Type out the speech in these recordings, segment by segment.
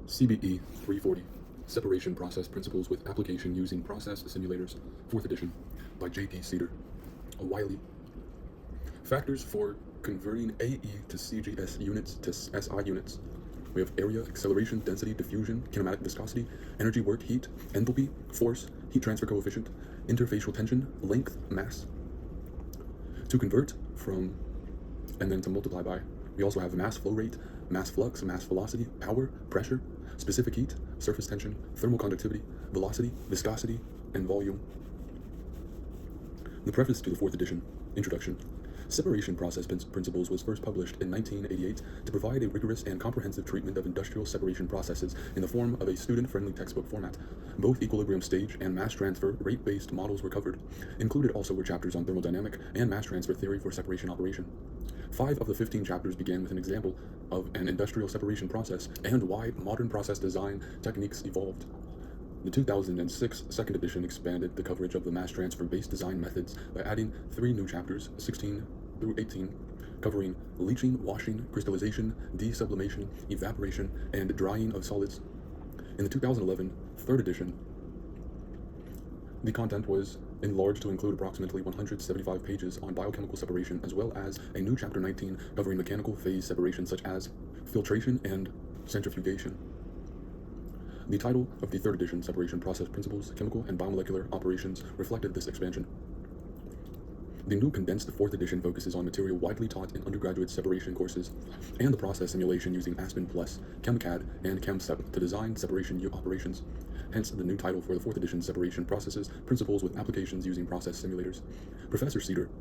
CBE 340, Separation Process Principles with Application Using Process Simulators, 4th edition, by J.D. Cedar. Wiley. Factors for converting AE to CGS units to SI units. We have area, acceleration, density, diffusion, kinematic viscosity, energy, work, heat, enthalpy, force, heat transfer coefficient, interfacial tension, length, mass. To convert from, and then to multiply by, we also have mass flow rate, mass flux, mass velocity, power, pressure, specific heat, surface tension, thermal conductivity, velocity, viscosity, and volume. The preface to the 4th edition. Introduction. Separation Process Principles was first published in 1988 to provide a rigorous and comprehensive treatment of industrial separation processes in the form of a student-friendly textbook format. Both equilibrium stage and mass transfer rate-based models were covered. Included also were chapters on thermodynamic and mass transfer theory for separation operation. 5 of the 15 chapters began with an example of an industrial separation process and why modern process design techniques evolved. The 2006 second edition expanded the coverage of the mass transfer-based design methods by adding 3 new chapters, 16 through 18, covering leaching, washing, crystallization, desublimation, evaporation, and drying of solids. In the 2011 third edition, the content was enlarged to include approximately 175 pages on biochemical separation, as well as a new chapter 19 covering mechanical phase separation such as filtration and centrifugation. The title of the 3rd edition, Separation Process Principles, Chemical and Biomolecular Operations, reflected this expansion. The new condensed 4th edition focuses on material widely taught in undergraduate separation courses and the process simulation using Aspen Plus, ChemCAD, and ChemSep to design separation operations. Hence the new title for the 4th edition, Separation Processes, Principles with Applications Using Process Simulators. Professor Cedar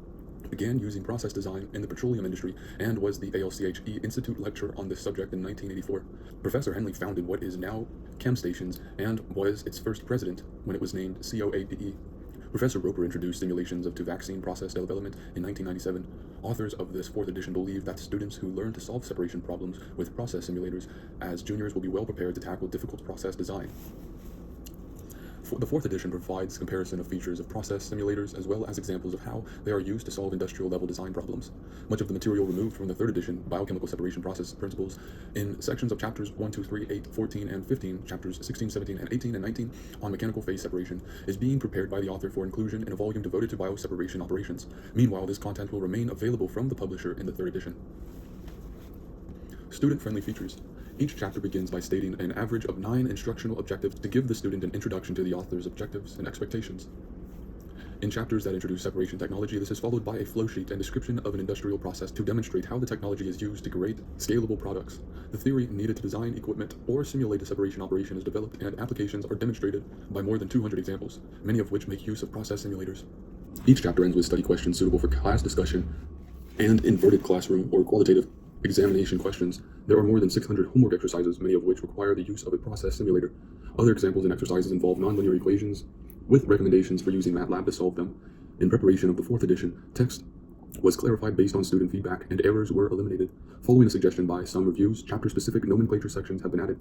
began using process design in the petroleum industry and was the ALCHE Institute lecturer on this subject in 1984. Professor Henley founded what is now ChemStations and was its first president when it was named COADE. Professor Roper introduced simulations to vaccine process development in 1997. Authors of this 4th edition believe that students who learn to solve separation problems with process simulators as juniors will be well prepared to tackle difficult process design. The 4th edition provides comparison of features of process simulators as well as examples of how they are used to solve industrial level design problems. Much of the material removed from the 3rd edition, Biochemical Separation Process Principles, in sections of chapters 1, 2, 3, 8, 14, and 15, chapters 16, 17, and 18, and 19 on mechanical phase separation, is being prepared by the author for inclusion in a volume devoted to bioseparation operations. Meanwhile, this content will remain available from the publisher in the 3rd edition. Student-friendly features. Each chapter begins by stating an average of 9 instructional objectives to give the student an introduction to the author's objectives and expectations. In chapters that introduce separation technology, this is followed by a flowsheet and description of an industrial process to demonstrate how the technology is used to create scalable products. The theory needed to design equipment or simulate a separation operation is developed, and applications are demonstrated by more than 200 examples, many of which make use of process simulators. Each chapter ends with study questions suitable for class discussion and inverted classroom or qualitative examination questions. There are more than 600 homework exercises, many of which require the use of a process simulator. Other examples and exercises involve nonlinear equations, with recommendations for using MATLAB to solve them. In preparation of the 4th edition, text was clarified based on student feedback, and errors were eliminated. Following a suggestion by some reviews, chapter-specific nomenclature sections have been added.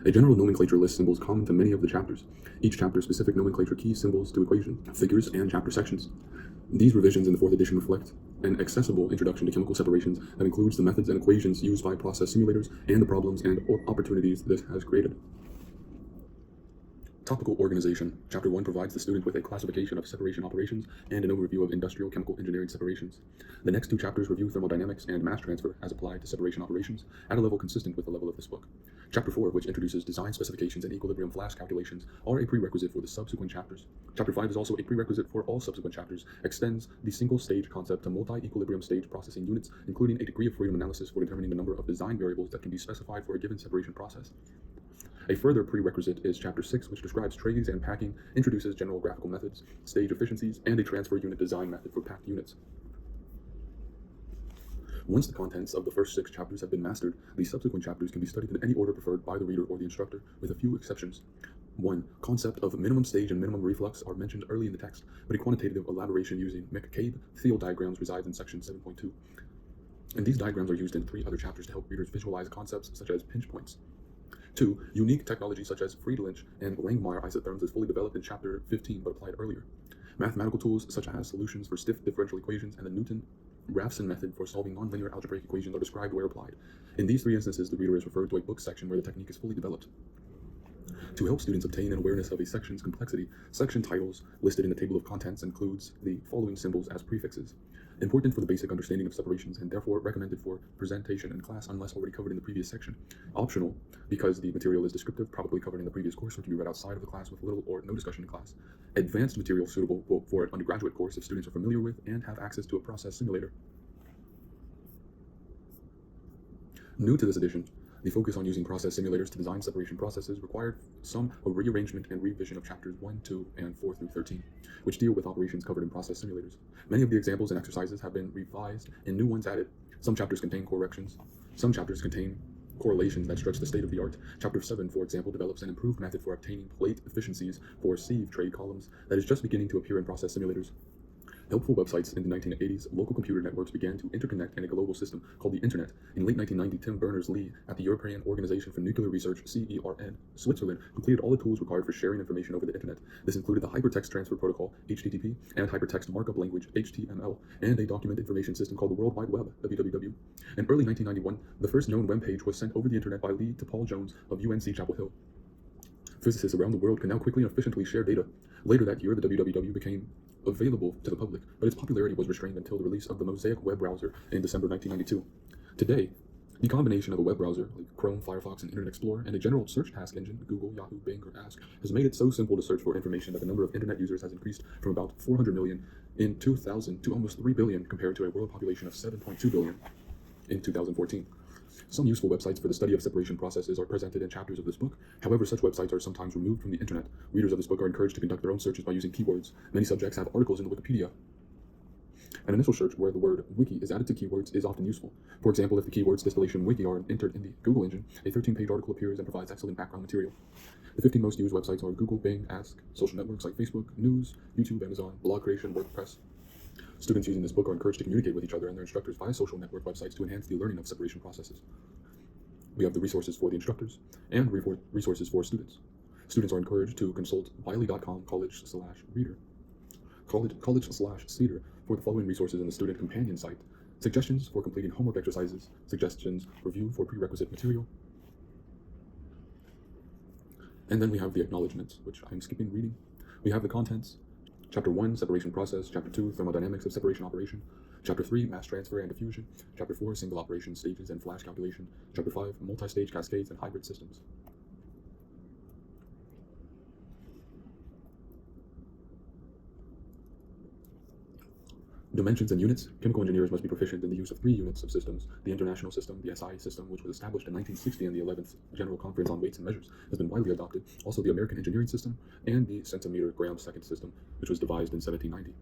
A general nomenclature lists symbols common to many of the chapters. Each chapter-specific nomenclature keys symbols to equation, figures, and chapter sections. These revisions in the 4th edition reflect an accessible introduction to chemical separations that includes the methods and equations used by process simulators and the problems and opportunities this has created. Topical organization. Chapter 1 provides the student with a classification of separation operations and an overview of industrial chemical engineering separations. The next 2 chapters review thermodynamics and mass transfer as applied to separation operations at a level consistent with the level of this book. Chapter 4, which introduces design specifications and equilibrium flash calculations, are a prerequisite for the subsequent chapters. Chapter 5 is also a prerequisite for all subsequent chapters, extends the single-stage concept to multi-equilibrium stage processing units, including a degree of freedom analysis for determining the number of design variables that can be specified for a given separation process. A further prerequisite is Chapter 6, which describes trays and packing, introduces general graphical methods, stage efficiencies, and a transfer unit design method for packed units. Once the contents of the first 6 chapters have been mastered, the subsequent chapters can be studied in any order preferred by the reader or the instructor, with a few exceptions. 1. Concept of minimum stage and minimum reflux are mentioned early in the text, but a quantitative elaboration using McCabe-Thiele diagrams resides in section 7.2. And these diagrams are used in 3 other chapters to help readers visualize concepts such as pinch points. 2. Unique technology such as Friedlich and Langmuir isotherms is fully developed in chapter 15 but applied earlier. Mathematical tools such as solutions for stiff differential equations and the Newton Raphson method for solving nonlinear algebraic equations are described where applied. In these three instances, the reader is referred to a book section where the technique is fully developed. To help students obtain an awareness of a section's complexity, section titles listed in the table of contents includes the following symbols as prefixes. Important for the basic understanding of separations and therefore recommended for presentation in class unless already covered in the previous section. Optional because the material is descriptive, probably covered in the previous course or can be read outside of the class with little or no discussion in class. Advanced material suitable for an undergraduate course if students are familiar with and have access to a process simulator. New to this edition, the focus on using process simulators to design separation processes required some rearrangement and revision of chapters 1, 2, and 4 through 13, which deal with operations covered in process simulators. Many of the examples and exercises have been revised and new ones added. Some chapters contain corrections. Some chapters contain correlations that stretch the state of the art. Chapter 7, for example, develops an improved method for obtaining plate efficiencies for sieve tray columns that is just beginning to appear in process simulators. Helpful websites in the 1980s, local computer networks began to interconnect in a global system called the Internet. In late 1990, Tim Berners-Lee at the European Organization for Nuclear Research, CERN, Switzerland, completed all the tools required for sharing information over the Internet. This included the Hypertext Transfer Protocol, HTTP, and Hypertext Markup Language, HTML, and a document information system called the World Wide Web, WWW. In early 1991, the first known web page was sent over the Internet by Lee to Paul Jones of UNC Chapel Hill. Physicists around the world can now quickly and efficiently share data. Later that year, the WWW became available to the public, but its popularity was restrained until the release of the Mosaic web browser in December 1992. Today, the combination of a web browser, like Chrome, Firefox, and Internet Explorer, and a general search task engine, Google, Yahoo, Bing, or Ask, has made it so simple to search for information that the number of Internet users has increased from about 400 million in 2000 to almost 3 billion compared to a world population of 7.2 billion in 2014. Some useful websites for the study of separation processes are presented in chapters of this book. However, such websites are sometimes removed from the internet. Readers of this book are encouraged to conduct their own searches by using keywords. Many subjects have articles in the Wikipedia. An initial search where the word wiki is added to keywords is often useful. For example, if the keywords distillation wiki are entered in the Google engine, a 13-page article appears and provides excellent background material. The 15 most used websites are Google, Bing, Ask, social networks like Facebook, News, YouTube, Amazon, blog creation, WordPress. Students using this book are encouraged to communicate with each other and their instructors via social network websites to enhance the learning of separation processes. We have the resources for the instructors and resources for students. Students are encouraged to consult wiley.com college/reader, college/cedar for the following resources in the student companion site: suggestions for completing homework exercises, suggestions, review for prerequisite material. And then we have the acknowledgements, which I'm skipping reading. We have the contents. Chapter 1, separation process. Chapter 2, thermodynamics of separation operation. Chapter 3, mass transfer and diffusion. Chapter 4, single operation stages and flash calculation. Chapter 5, multi-stage cascades and hybrid systems. Dimensions and units. Chemical engineers must be proficient in the use of 3 units of systems. The International System, the SI system, which was established in 1960 in the 11th General Conference on Weights and Measures, has been widely adopted. Also the American Engineering System, and the centimeter gram second system, which was devised in 1790.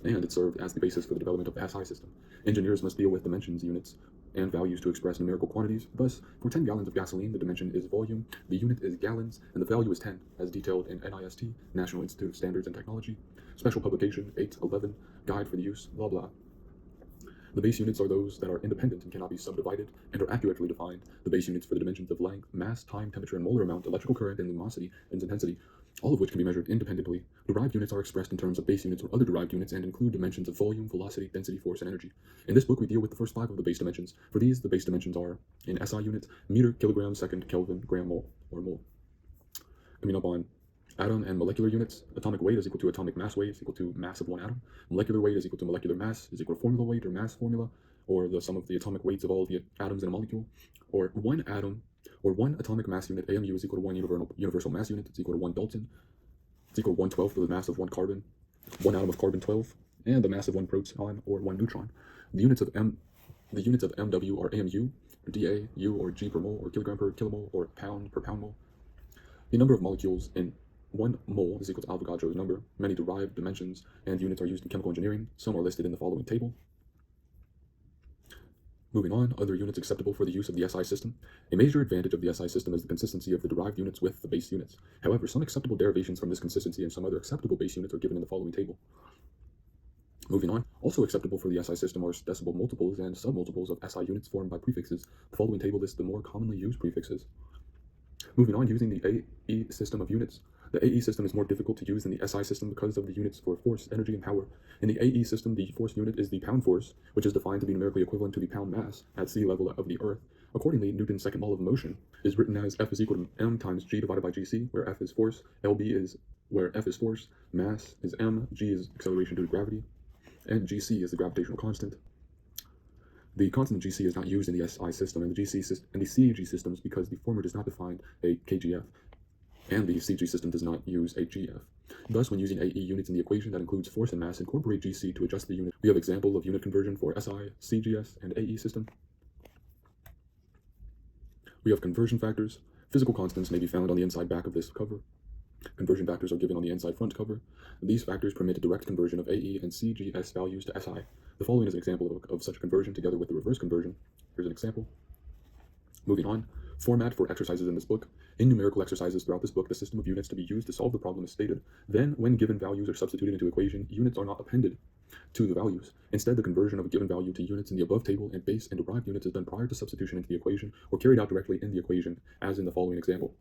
And it served as the basis for the development of the SI system. Engineers must deal with dimensions, units, and values to express numerical quantities. Thus, for 10 gallons of gasoline, the dimension is volume, the unit is gallons, and the value is 10, as detailed in NIST, National Institute of Standards and Technology, Special Publication 811, Guide for the Use, blah blah. The base units are those that are independent and cannot be subdivided and are accurately defined. The base units for the dimensions of length, mass, time, temperature, and molar amount, electrical current, and luminosity and intensity, all of which can be measured independently. Derived units are expressed in terms of base units or other derived units and include dimensions of volume, velocity, density, force, and energy. In this book, we deal with the first 5 of the base dimensions. For these, the base dimensions are, in SI units, meter, kilogram, second, Kelvin, gram, mole, or mole. Coming up on atom and molecular units, atomic weight is equal to atomic mass weight is equal to mass of one atom. Molecular weight is equal to molecular mass is equal to formula weight or mass formula, or the sum of the atomic weights of all of the atoms in a molecule. Or one atom, or one atomic mass unit, AMU, is equal to one universal mass unit, it's equal to 1 Dalton. It's equal to 1/12 of the mass of 1 carbon, 1 atom of carbon 12, and the mass of 1 proton or 1 neutron. The units of MW are AMU, or DA, U, or G per mole, or kilogram per kilomole, or pound per pound mole. The number of molecules in 1 mole is equal to Avogadro's number. Many derived dimensions and units are used in chemical engineering. Some are listed in the following table. Moving on, other units acceptable for the use of the SI system. A major advantage of the SI system is the consistency of the derived units with the base units. However, some acceptable derivations from this consistency and some other acceptable base units are given in the following table. Moving on, also acceptable for the SI system are decimal multiples and submultiples of SI units formed by prefixes. The following table lists the more commonly used prefixes. Moving on, using the AE system of units, The AE system is more difficult to use than the SI system because of the units for force, energy, and power. In the AE system, the force unit is the pound force, which is defined to be numerically equivalent to the pound mass at sea level of the Earth. Accordingly, Newton's second law of motion is written as F is equal to m times g divided by gc, where F is force, lb is where F is force, mass is m, g is acceleration due to gravity, and gc is the gravitational constant. The constant gc is not used in the SI system and the CG systems because the former does not define a kgf, and the CG system does not use a GF. Thus, when using AE units in the equation that includes force and mass, incorporate GC to adjust the unit. We have example of unit conversion for SI, CGS, and AE system. We have conversion factors. Physical constants may be found on the inside back of this cover. Conversion factors are given on the inside front cover. These factors permit a direct conversion of AE and CGS values to SI. The following is an example of such a conversion together with the reverse conversion. Here's an example. Moving on. Format for exercises in this book. In numerical exercises throughout this book, the system of units to be used to solve the problem is stated. Then, when given values are substituted into equation, units are not appended to the values. Instead, the conversion of a given value to units in the above table and base and derived units is done prior to substitution into the equation or carried out directly in the equation, as in the following example.